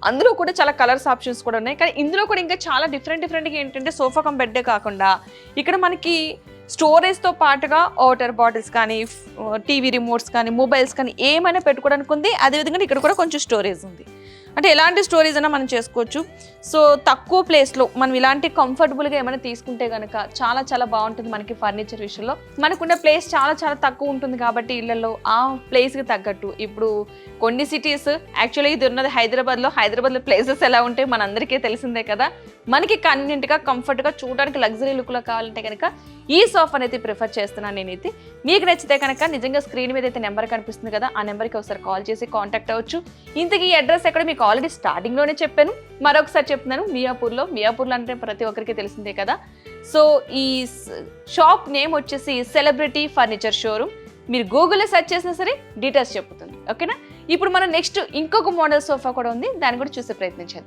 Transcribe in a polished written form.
అందులో కూడా చాలా కలర్స్ ఆప్షన్స్ కూడా ఉన్నాయి. కానీ ఇందులో కూడా ఇంకా చాలా డిఫరెంట్గా ఏంటంటే సోఫా కమ్ బెడ్డే కాకుండా ఇక్కడ మనకి స్టోరేజ్తో పాటుగా వాటర్ బాటిల్స్ కానీ, టీవీ రిమోట్స్ కానీ, మొబైల్స్ కానీ ఏమైనా పెట్టుకోవడానికి ఉంది. అదేవిధంగా ఇక్కడ కూడా కొంచెం స్టోరేజ్ ఉంది. అంటే ఎలాంటి స్టోరేజ్ అయినా మనం చేసుకోవచ్చు. సో తక్కువ ప్లేస్లో మనం ఇలాంటి కంఫర్టబుల్గా ఏమైనా తీసుకుంటే కనుక చాలా చాలా బాగుంటుంది. మనకి ఫర్నిచర్ విషయంలో మనకున్న ప్లేస్ చాలా చాలా తక్కువ ఉంటుంది కాబట్టి ఇళ్లలో ఆ ప్లేస్కి తగ్గట్టు ఇప్పుడు కొన్ని సిటీస్ యాక్చువల్లీ ఇది ఉన్నది హైదరాబాద్లో ప్లేసెస్ ఎలా ఉంటాయి మనందరికీ తెలిసిందే కదా. మనకి కన్వీనియంట్గా కంఫర్ట్గా చూడడానికి లగ్జరీ లుక్లో కావాలంటే కనుక ఈ సోఫాని అయితే ప్రిఫర్ చేస్తున్నాను నేనైతే. మీకు నచ్చితే కనుక నిజంగా స్క్రీన్ మీద అయితే నెంబర్ కనిపిస్తుంది కదా, ఆ నెంబర్కి ఒకసారి కాల్ చేసి కాంటాక్ట్ అవ్వచ్చు. ఇంతకీ ఈ అడ్రస్ ఎక్కడ మీకు ఆల్రెడీ స్టార్టింగ్లోనే చెప్పాను, మరొకసారి చెప్తున్నాను. మియాపూర్లో అంటే ప్రతి ఒక్కరికి తెలిసిందే కదా. సో ఈ షాప్ నేమ్ వచ్చేసి సెలబ్రిటీ ఫర్నిచర్ షోరూమ్. మీరు గూగుల్లో సెర్చ్ చేసినా సరే డీటెయిల్స్ చెప్పుతుంది. ఓకేనా. ఇప్పుడు మనం నెక్స్ట్ ఇంకొక మోడల్ సోఫా కూడా ఉంది, దాన్ని కూడా చూసే ప్రయత్నించాలి.